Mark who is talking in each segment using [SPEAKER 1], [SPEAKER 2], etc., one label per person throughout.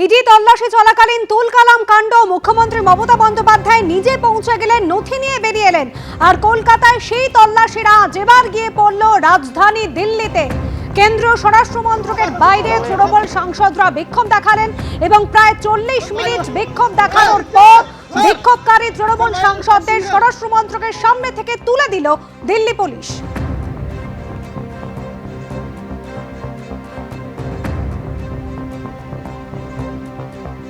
[SPEAKER 1] ED তল্লাশি চলাকালীন তুলকালাম কাণ্ড। মুখ্যমন্ত্রী মমতা বন্দ্যোপাধ্যায় নিজে পৌঁছে গেলেন, নথি নিয়ে বেরিয়ে এলেন। আর কলকাতায় সেই তল্লাশিরা এবার গিয়ে পড়ল রাজধানী দিল্লিতে। কেন্দ্রীয় স্বরাষ্ট্র মন্ত্রকের বাইরে তৃণমূল সাংসদরা বিক্ষোভ দেখালেন এবং প্রায় 40 মিনিট বিক্ষোভ দেখানোর পর বিক্ষোভকারী তৃণমূল সাংসদদের স্বরাষ্ট্র মন্ত্রকের সামনে থেকে তুলে দিল দিল্লি পুলিশ।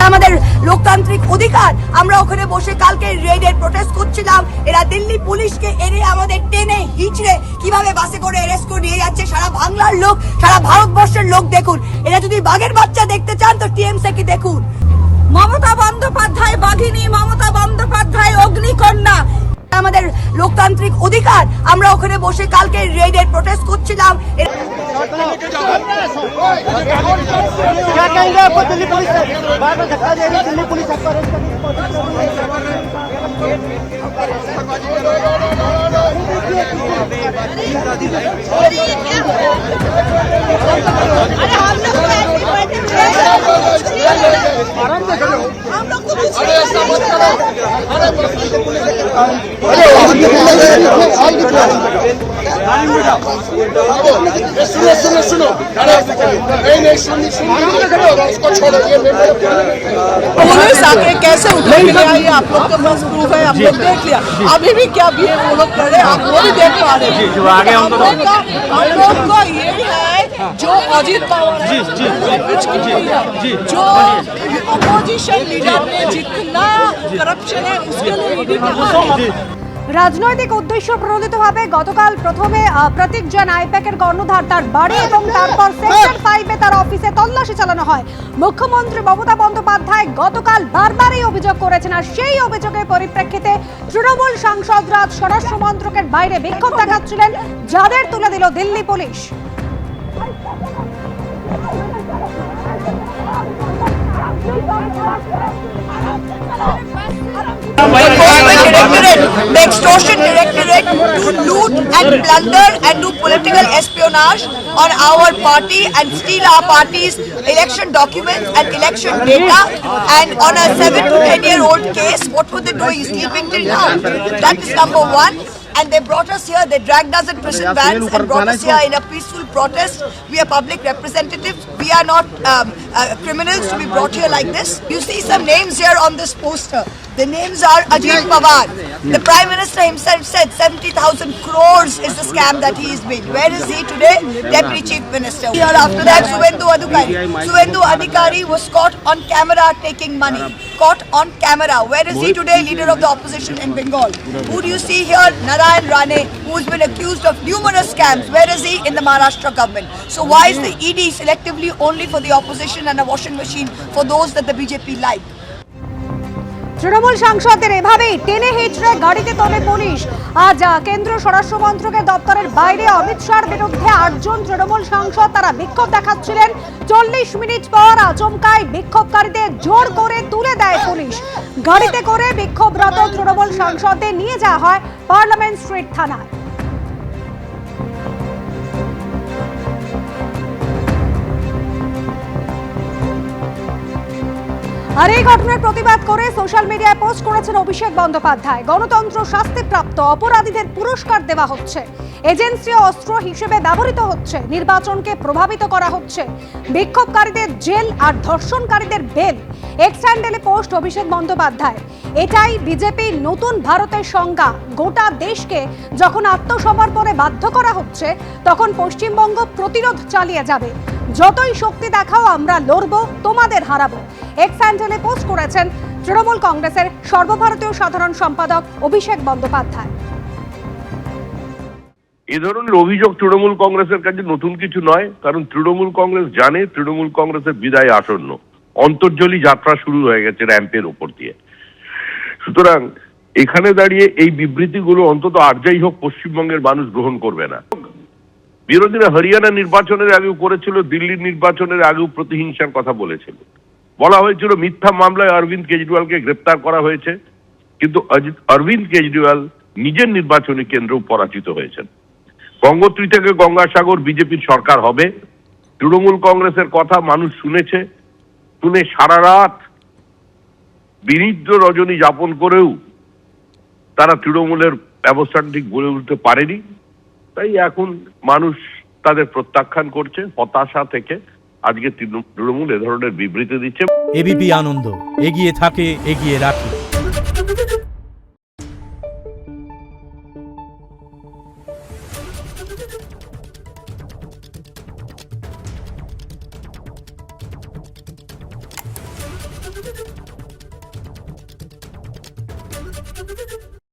[SPEAKER 2] আমাদের লোকতান্ত্রিক অধিকার, আমরা ওখানে বসে কালকে রেডের প্রোটেস্ট করছিলাম। এরা দিল্লি পুলিশকে এনে আমাদের টেনে হিচড়ে কিভাবে বাসে করে অ্যারেস্ট করে নিয়ে যাচ্ছে। সারা বাংলার লোক, সারা ভারতবর্ষের লোক দেখুন। এরা যদি বাঘের বাচ্চা দেখতে চান তো টিএমসি কি দেখুন। মমতা বন্দ্যোপাধ্যায় বাঘিনী, মমতা বন্দ্যোপাধ্যায় অগ্নিকন্যা। আমাদের লোকতান্ত্রিক অধিকার, আমরা ওখানে বসে কালকে রেডের প্রোটেস্ট করছিলাম।
[SPEAKER 3] क्या कहेंगे आपको दिल्ली पुलिस बार बार धक्का दे रही, दिल्ली पुलिस आपको अरेस्ट करने
[SPEAKER 4] पुलिस आके कैसे उठा के ले आई, आप लोग के पास प्रूफ है, आप लोग देख लिया। अभी भी क्या भी वो लोग कर रहे, आप वो भी देख पा रहे हैं। हम लोग को ये है जो अजीत पवार है, जो अपोजिशन लीडर ने जितना करप्शन है उसके लिए ईडी
[SPEAKER 1] রাজনৈতিক উদ্দেশ্য প্রণোদিতভাবে গতকাল প্রথমে প্রতীক জৈন আইপ্যাকের কর্ণধার তার বাড়ি এবং তারপর সেক্টর 5-এ তার অফিসে তল্লাশি চালানো হয়। মুখ্যমন্ত্রী মমতা বন্দ্যোপাধ্যায় গতকাল বারবারই অভিযোগ করেছেন, আর সেই অভিযোগের পরিপ্রেক্ষিতে তৃণমূল সাংসদরা স্বরাষ্ট্র মন্ত্রকের বাইরে বিক্ষোভ দেখাচ্ছিলেন, যাদের তুলে দিল Delhi police.
[SPEAKER 2] The extortion directorate to loot and plunder and do political espionage on our party and steal our party's election documents and election data. And on a 7 to 10-year-old case, what were they doing? Sleeping till now? That is number one. And they brought us here, they dragged us in prison vans and brought us here in a peaceful protest. We are public representatives. We are not criminals to be brought here like this. You see some names here on this poster. The names are Ajit Pawar. The Prime Minister himself said 70,000 crores is the scam that he is made. Where is he today? Deputy Chief Minister. Here after that, Suvendu Adhikari. Suvendu Adhikari was caught on camera taking money. Caught on camera. Where is he today? Leader of the opposition in Bengal. Who do you see here? Narayan Rane, who has been accused of numerous scams. Where is he? In the Maharashtra government. So why is the ED selectively only for the opposition and a washing machine for those that the BJP like?
[SPEAKER 1] Trinamool সাংসদদের এভাবেই টেনে হিচড়ে গাড়িতে তোলে police. আজ কেন্দ্রীয় স্বরাষ্ট্র মন্ত্রকের দপ্তরের বাইরে অমিত শাহর বিরুদ্ধে 8 জন তৃণমূল সাংসদ তারা বিক্ষোভ দেখাচ্ছিলেন। 40 মিনিট পর আচমকায় বিক্ষোভকারীদের জোর করে তুলে দেয় পুলিশ। গাড়িতে করে বিক্ষোভরত তৃণমূল সাংসদদের নিয়ে যাওয়া হয় পার্লামেন্ট স্ট্রিট থানায়। আর এই ঘটনার প্রতিবাদ করে সোশ্যাল মিডিয়ায় পোস্ট করেছেন অভিষেক বন্দ্যোপাধ্যায়। গণতন্ত্র শাস্তিপ্রাপ্ত অপরাধীদের পুরস্কার দেওয়া হচ্ছে, এজেন্সি অস্ত্র হিসেবে ব্যবহৃত হচ্ছে, নির্বাচনকে প্রভাবিত করা হচ্ছে, বিক্ষোভকারীদের জেল আর ধর্ষণকারীদের বেল। এক্স হ্যান্ডেলে পোস্ট অভিষেক বন্দ্যোপাধ্যায়। এটাই বিজেপির নতুন ভারতের সংজ্ঞা। গোটা দেশকে যখন আত্মসমর্পণে বাধ্য করা হচ্ছে, তখন পশ্চিমবঙ্গ প্রতিরোধ চালিয়ে যাবে। যতই শক্তি দেখাও, আমরা লড়বো, তোমাদের হারাবো। এক্স হ্যান্ডেলে পোস্ট করেছেন তৃণমূল কংগ্রেসের সর্বভারতীয় সাধারণ সম্পাদক অভিষেক বন্দ্যোপাধ্যায়।
[SPEAKER 5] এই ধরনের অভিযোগ তৃণমূল কংগ্রেসের কাছে নতুন কিছু নয়, কারণ তৃণমূল কংগ্রেস জানে তৃণমূল কংগ্রেসের বিদায় আসন্ন। অন্তর্জলী যাত্রা শুরু হয়ে গেছে র্যাম্পের উপর দিয়ে। সুতরাং এখানে দাঁড়িয়ে এই বিবৃতিগুলো অন্তত আর যাই হোক পশ্চিমবঙ্গের মানুষ গ্রহণ করবে না। বিরোধীরা হরিয়ানা নির্বাচনের আগেও করেছিল, দিল্লির নির্বাচনের আগেও প্রতিহিংসার কথা বলেছিল। বলা হয়েছিল মিথ্যা মামলায় অরবিন্দ কেজরিওয়ালকে গ্রেপ্তার করা হয়েছে, কিন্তু অরবিন্দ কেজরিওয়াল নিজের নির্বাচনী কেন্দ্রেও পরাজিত হয়েছেন। গঙ্গোত্রী থেকে গঙ্গাসাগর বিজেপির সরকার হবে। তৃণমূল কংগ্রেসের কথা মানুষ শুনেছে, শুনে সারা রাত বিনিদ্র রজনী যাপন করেও তারা তৃণমূলের ব্যবস্থাটা ঠিক গড়ে উঠতে পারেনি। তাই এখন মানুষ তাদের প্রত্যাখ্যান করছে হতাশা থেকে। আজকে তৃণমূল এ ধরনের বিবৃতি দিচ্ছে।
[SPEAKER 6] এবিপি আনন্দ, এগিয়ে থাকে, এগিয়ে রাখে।